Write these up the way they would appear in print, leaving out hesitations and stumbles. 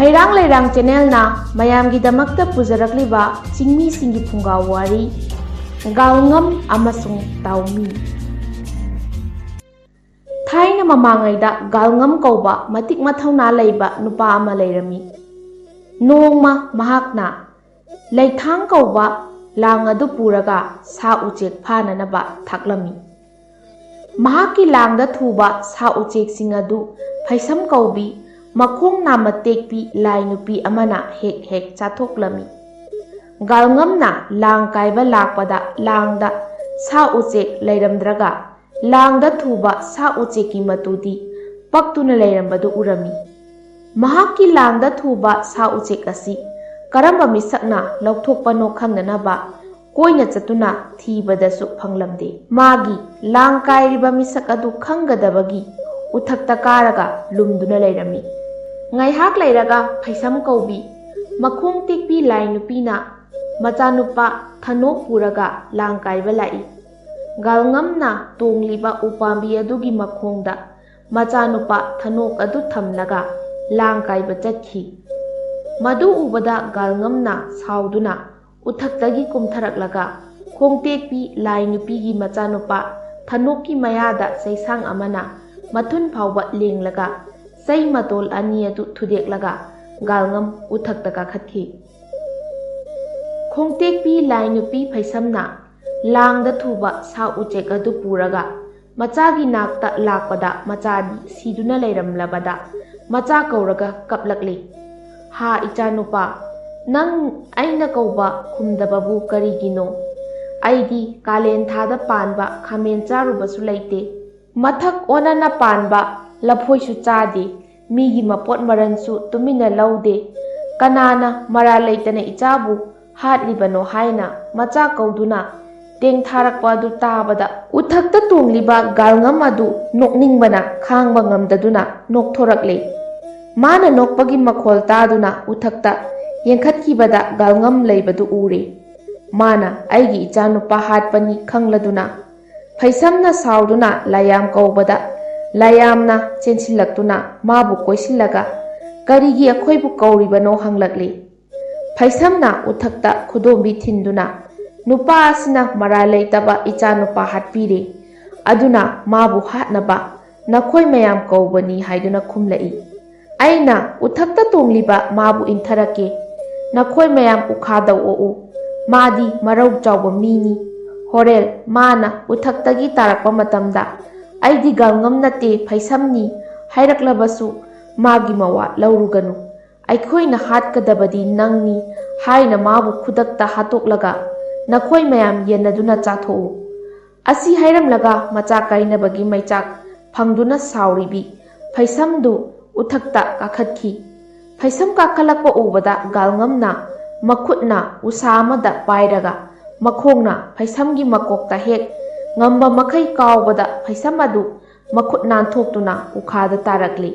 Hairang Lairang channel na mayamgidamakta pujarakliba chingmi singi Phungga Wari Galngam Amasung Taomi. Thaina mamangaida Galngam kauba matik mathauna leiba nupa ama leirami. Nongma mahakna leithang kauba lang adu puraga sa uchek phananaba thaklami. Mahaki langda thuba sa uchek sing adu phaisam kaubi makhong nama tekpi lai nupi amana hek hek chathoklami. Galngam na lang kaiba lakpada langda sa uchek leiramdraga langda thuba sa ucheki matudi paktuna leirambadu urami. Mahaki langda thuba sa uchek asi karamba misakna lauthokpano khangdanaba koina chatuna thibadasu phanglamde. Magi lang kairiba misak adu khanggadabagi uthakta karaga lumduna leirami. Ngaihak leiraga phaisam kaubi makhong tekpi lai nupina machanupa thanok puraga lang kaiba lai. Galngam na tongliba upambi adugi makhongda machanupa thanok adu thamlaga lang kaiba chatkhi. Madu ubada Galngam na sauduna uthaktagi kumtharaklaga khongtekpi lai nupigi machanupa thanokki mayada seisang amana mathun phawba lenglaga sei matol ani adu thudeklaga Galngam uthakta kakhatkhi. Khongtekpi lai nupi phaisamna langda thuba sa uchek adu puraga machagi nakta lakpada machadi siduna leiramlabada macha kauraga kaplakli. Ha ichanupa nang aina kauba khumdababu karigino aidi kalen thada panba khamen charubasu leite mathak onana panba laphoisu chade migi mapot maransu tumina laude kanana mara leitana ichabu hatlibano haina macha kauduna teng tharakpa adu tabada uthakta tongliba Galngam adu nokningbana khangba ngamdaduna nokthorakle. Mana nokpagi makhol taduna uthakta yengkhatkibada Galngam leibadu ure. Mana aigi ichanupa hatpani khangladuna phaisamna sauduna layam kaubada layamna chensilaktuna mabu koisilaga karigi akhoibu kauribano hanglakle. Phaisamna uthakta khudombi thinduna nupa asina mara leitaba ichanupa hatpire aduna mabu hatnaba nakhoi mayam kaubani haiduna khumlai. Aina uthakta tongliba mabu intharake nakhoi mayam ukhada o madi marau chawba mini horel mana uthaktagi tarakpa matamda aidi Galngam nate phaisamni hairaklabasu magi mawa lauruganu aikhoina hatkadabadi nangni haina mabu khudakta hatoklaga nakhoi mayam yenaduna chatho asi hairamlaga macha kainabagi maichak phangduna sauribi phaisamdu uthakta kakhatkhi. Phaisam kakhalakpa ubada Galngamna makhutna usamada pairaga makhongna phaisamgi makokta hek ngamba makhai kaubada phaisam adu makhut nanthokduna ukhada tarakli.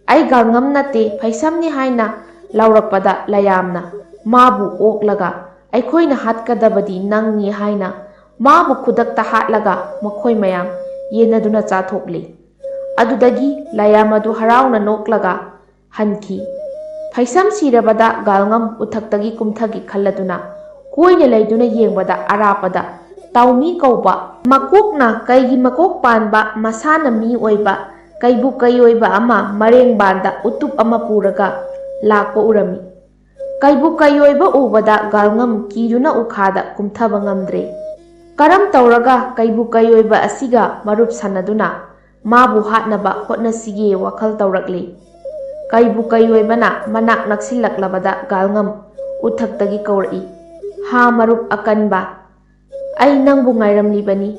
Ai Galngam nate phaisamni haina laurakpada layamna mabu oklaga aikhoina hatkadabadi nangni haina mabu khudakta hatlaga makhoi mayam yenaduna chathokli. Adudagi layam adu harauna noklaga hankhi. Phaisam sirabada Galngam uthaktagi kumthagi khalladuna koina leiduna yengbada arapada Taomi kauba makokna kaigi makok panba masana mi oiba kaibu kai oiba ama mareng banda utup ama puraga lakpa urami. Kaibu kai oiba ubada Galngam kiruna ukhada kumthaba ngamdre. Karam tauraga kaibu kai oiba asiga marup sanaduna mabu hatnaba hotnasige wakhal taurakli. Kaibu kai oibana manak naksilaklabada Galngam uthaktagi kaurai. Ha marup akanba ai nangbu ngairamlibani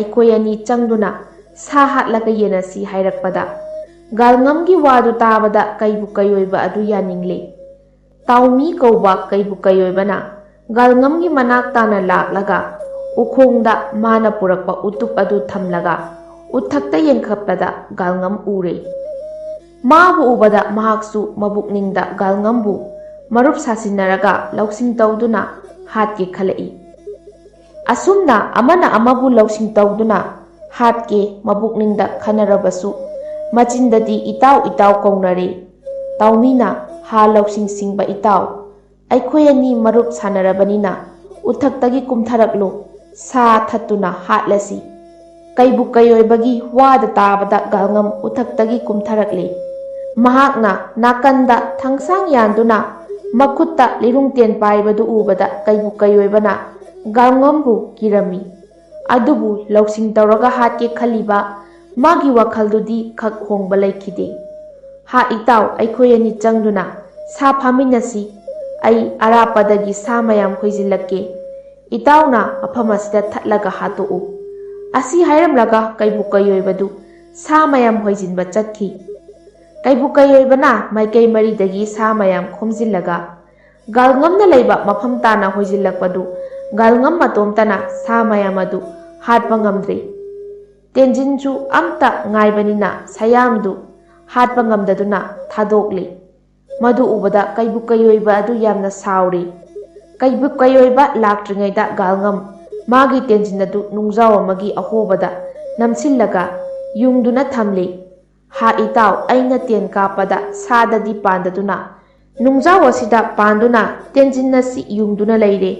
aikoi ani changduna sa hatlaga yenasi hairakpada Galngamgi wadu tabada kaibu kai oiba adu yaningle. Taomi kauba kaibu kai oibana Galngamgi manak tana laklaga ukhongda mana purakpa utup adu thamlaga uthakta yengkhapada Galngam ure. Mabu ubada mahaksu mabukningda Galngambu marup sasinaraga lausing tawduna hatke khalai. Asumna amana amabu lausing tawduna hatke mabukningda khanarabasu machindadi itaw kaunare. Taomina ha lausing singba itaw aikhoi ani marup sanarabanina uthaktagi kumtharaklo sa thattuna hatlasi kaibu kayoibagi wada tabada galngam uthaktagi kumtharakle mahakna nakanda thangsang yanduna makutta lirungten paibadu ubada kaibu kayoibana galngambu kirami adubu lausing tawraga hatke khaliba magi wakaldudi khak hongba laikhide ha itaw aikhoi ani changduna sa phaminasi ai arapadagi sa mayam khoijilakke itawna aphamasida thatlaga hatu asi hairamlaga kaibu kayoibadu sa mayam hoijinba chatki kaibu kayoibana maikai maridagi sa mayam khomjillaga galngamna leiba mafam tana hoijillakpadu galngam matomtana sa mayam adu hatpa ngamdre tenjinju amta ngaibanina sayamdu hatpa ngamdaduna thadokle madu ubada kaibu kayoiba adu yamna sauri kaibu kayoiba laktringaida galngam magi tenjin adu nungjaw amagi ahobada namsillaga yungduna thamle ha itaw aina ten kapada sadadi pandaduna nungjaw asida panduna tenjin nasi yungduna leire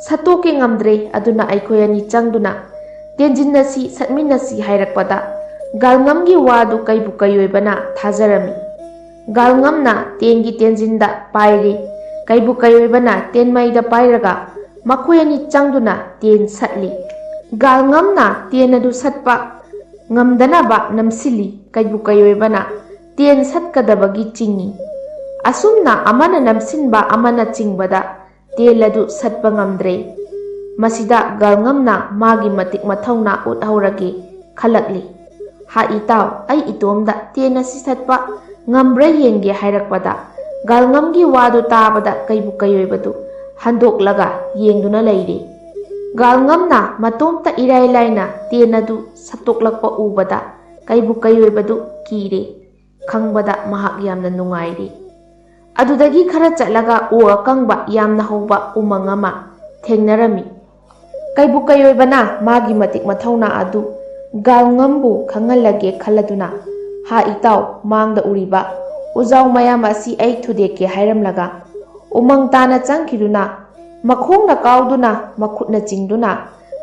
satoke ngamdre aduna aikhoi ani changduna tenjin nasi satminasi hairakpada galngamgi wadu kaibu kayoibana thajarami galngamna tengi tenjinda paire kaibu kayoibana tenmaida pairaga makhoi ani changduna ten satli galngamna ten adu satpa ngamdanaba namsili kaibu kayoibana ten satkadabagi chingi asumna amana namsinba amana chingbada teladu satpa ngamdre masida galngamna magi matik mathawna uthaurage khalakli ha itaw ai itomda tenasi satpa ngambre yenge hairakpada galngamgi wadu tabada kaibu kayoibadu handoklaga yengduna leire galngamna matomta irai laina tenadu satoklakpa ubada kaibu kayoibadu kire khangbada mahak yamna nungaire adudagi khara chatlaga o akangba yamna hoba umangama thengnarami kaibu kayoibana magi matik mathawna adu galngambu khangalage khaladuna ha itaw mangda uriba ujaw mayam asi ai thudeke hairamlaga umang tana changkiruna makhongna kauduna makhutna chingduna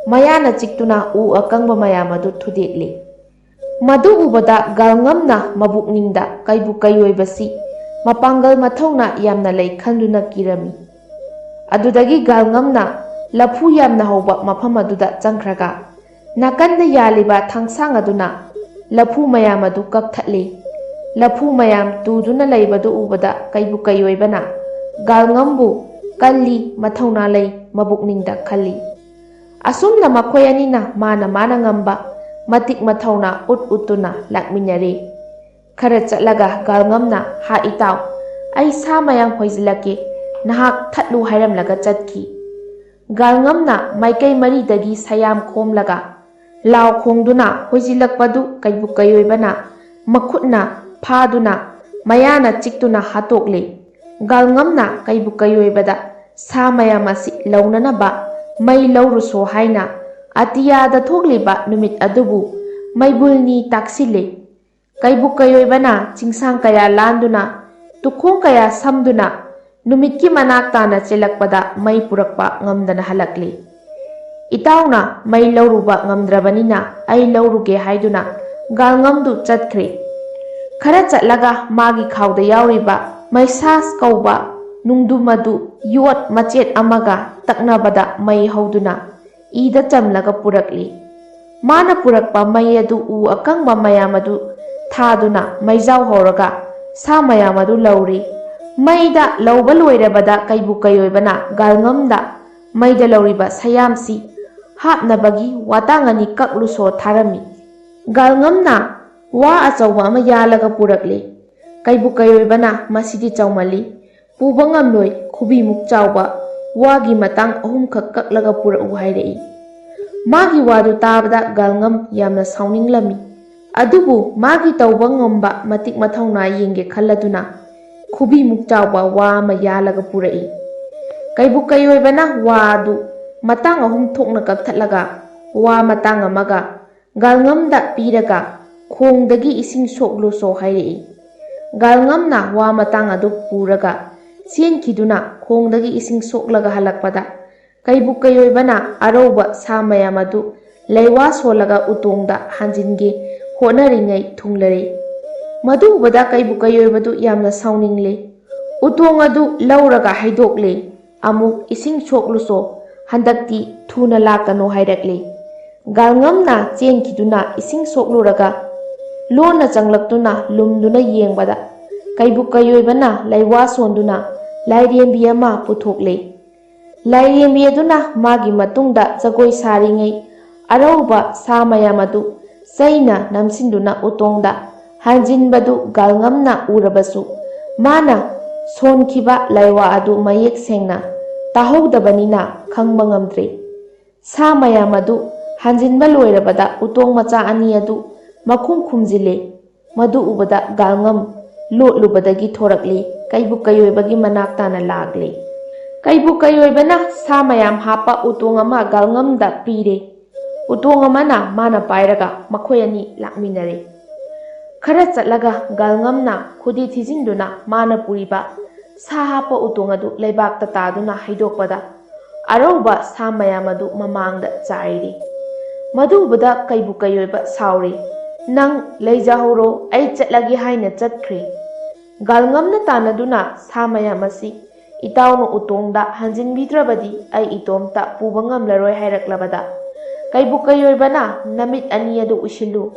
mayana chiktuna u akangba mayam adu thudekle madu ubada galngamna mabukningda kaibu kayoibasi mapangal mathawna yamna lei khanduna kirami adudagi galngamna lafu yamna hoba mafam aduda changkhraga nakanda yaliba thangsang aduna lafu mayam adu kakthatle lafu mayam tuduna leibadu ubada kaibu kayoibana galngambu kalli mathawna lei mabukningda khalli asumna makhoi anina mana ngamba matik mathawna utuna lakminare khara chatlaga galngamna ha itaw ai sa mayam hoijilake nahak thatlu hairamlaga chatki galngamna maikai maridagi sayam khomlaga law khongduna hoijilakpadu kaibu kayoibana makhutna phaduna mayana chiktuna hatokle galngamna kaibu kayoibada sa mayam asi launanaba mai lauruso haina atiyada thokliba numit adubu maibulni taksile kaibu kayoibana chingsang kaya landuna tukhong kaya samduna numitki manak tana chelakpada mai purakpa ngamdana halakli itawna mai lauruba ngamdrabanina ai lauruge haiduna galngamdu chatkre khara chatlaga magi khawda yawriba maisas kauba nungdu madu yot machet amaga taknabada mai hauduna ida chamlaga purakli mana purakpa mai adu u akangba mayam adu thaduna maijaw horaga sa mayam adu lauri maida lauba loirabada kaibu kayoibana galngamda maida lauriba sayamsi hapnabagi watangani kakluso tharami galngamna wa achawba ama yalaga purakle kaibu kayoibana masidi chawmali puba ngamloi khubi muk chawba wagi matang ahum khak kaklaga purau hairei magi wadu tabada galngam yamna sauninglami adubu magi tawba ngamba matik mathawna yenge khalladuna khubi muk chawba wa ma yalaga purai kaibu kayoibana wadu matang ahum thokna kakthatlaga wa matang amaga galngamda piraga khongdagi ising soklu so hairei Galngamna wa matang adu puraga chenkiduna khongdagi ising soklaga halakpada kaibu kayoibana aroba sa mayam adu leiwa solaga utongda hanjinge honaringai thunglare. Madu ubada kaibu kayoibadu yamna sauningले. Utong adu lauraga haidokle amuk ising sokluso handakti thuna lakano hairakle. Galngamna chenkiduna ising sokluraga lona changlaktuna lumduna yengbada kaibu kayoibana laiwa sonduna lairembi ama puthokle. Lairembi aduna magi matungda jagoi saringai arauba sa mayam adu saina namsinduna utongda hanjinbadu galngamna urabasu mana sonkiba laiwa adu mayek sengna tahoudabanina khangba ngamdre. Sa mayam adu hanjinba loirabada utong macha ani adu makhum khumjile. Madu ubada galngam lotlubadagi thorakle kaibu kayoibagi manaktana lagle. Kaibu kayoibana sa mayam hapa utong ama galngamda pire. Utong amana mana pairaga makhoyani lakminare. Khara chatlaga galngamna khudi thijinduna mana puriba sa hapa utong adu leibakta taduna haidokpada arauba sa mayam adu mamangda chairi. Madu ubada kaibu kayoiba sauri. Nang leijahoro ai chatlagi haina chatkre. Galngamna tanaduna sa mayam asi itawno utongda hanjinbidrabadi ai itomta puba ngamlaroi hairaklabada kaibu kayoibana namit ani adu usilu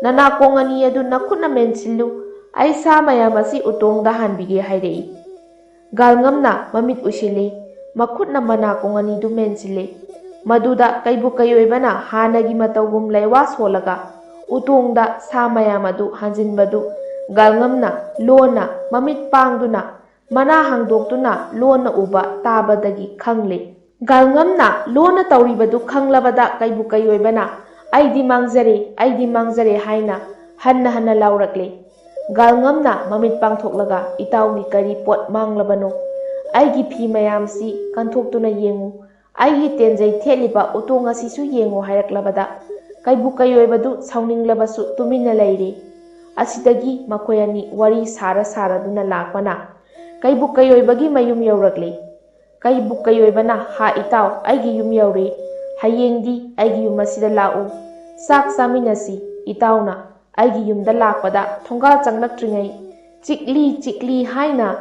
nanakong ani adu nakhutna mensilu ai sa mayam asi utongda hanbige hairei. Galngamna mamit usili makhutna manakong ani du mensile. Maduda kaibu kayoibana hanagi matawgum laiwa solaga utongda sa mayam adu hanjinbadu galngamna lona mamit pangduna mana hangdoktuna lona uba tabadagi khangle. Galngamna lona tawribadu khanglabada kaibu kayoibana aidi mangzare haina hanna hanna laurakle. Galngamna mamit pangthoklaga itawgi kari pot manglabano aigi phi mayamsi kanthokhtuna yengu aigi tenjai theliba utong asisu yengu hairaklabada kaibu kayoibadu sauninglabasu tumina leire. Asidagi makoyani wari sara duna lakpana kaibu kayoibagi mayum yaurakle. Kaibu kayoibana ha itaw aigi yum yaure hayengdi aigi yum asida lau sak saminasi itawna aigi yumda lakpada thongal changlakringai chikli haina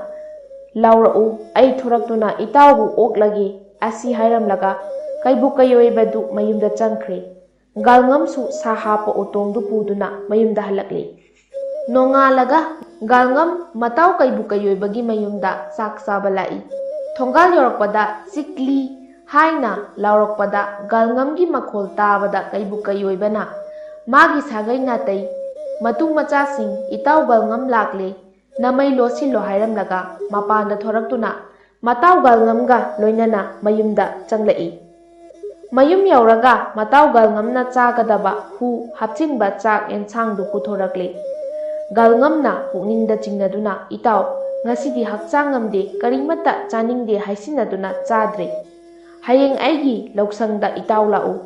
laurau ai thoraktuna itawbu oklagi asi hairamlaga kaibu kayoibadu mayumda changkhre. Galngamsu sa hapa utongdu puduna mayumda halakle. Nongalaga galngam mataw kaibu kayoibagi mayumda sak saba lai. Thongal yorakpada chikli haina laurakpada galngamgi makhol tabada kaibu kayoibana magi sagai natai matung machasing itaw galngam lakle namai losilo hairamlaga mapanda thoraktuna mataw galngamga loinana mayumda changlai. Mayum yauraga mataw galngamna chagadaba hu hapchinba chak ensangdu puthorakle. Galngamna pukningda chingnaduna itaw ngasidi hakchang ngamde karimata chaningde haisinaduna chadre. Hayeng aigi lauksangda itaw lau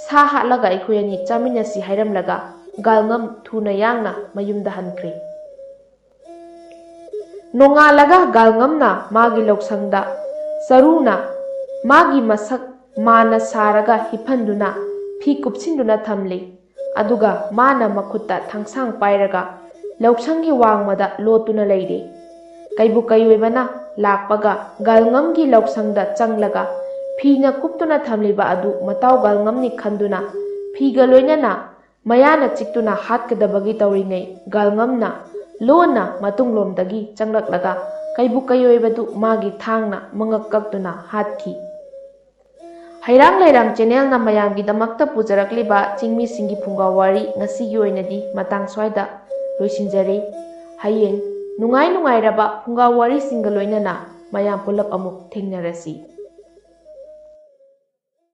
sa hatlaga aikhoyani chaminasi hairamlaga galngam thuna yangna mayumda hankre. Nongalaga galngamna magi lauksangda saruna magi masak mana saraga hipanduna phi kupsinduna thamle. Aduga mana makhutta thangsang pairaga lauksangi wangmada lotuna leire. Kaibu kayoibana lakpaga galngamgi lauksangda changlaga phina kuptuna thamliba adu mataw galngamni khanduna phiga loinana mayana chiktuna hatkadabagi tawringai galngamna lona matunglomdagi changlaklaga kaibu kayoibadu magi thangna mangakkaktuna hatkhi. Hairang Lairang channel na mayamgidamakta pujarakliba chingmi singi phungga wari ngasigi oinadi matang swaida loisinjare. Hayeng nungai raba phungga wari singa loinana mayam pulap amuk thengnarasi.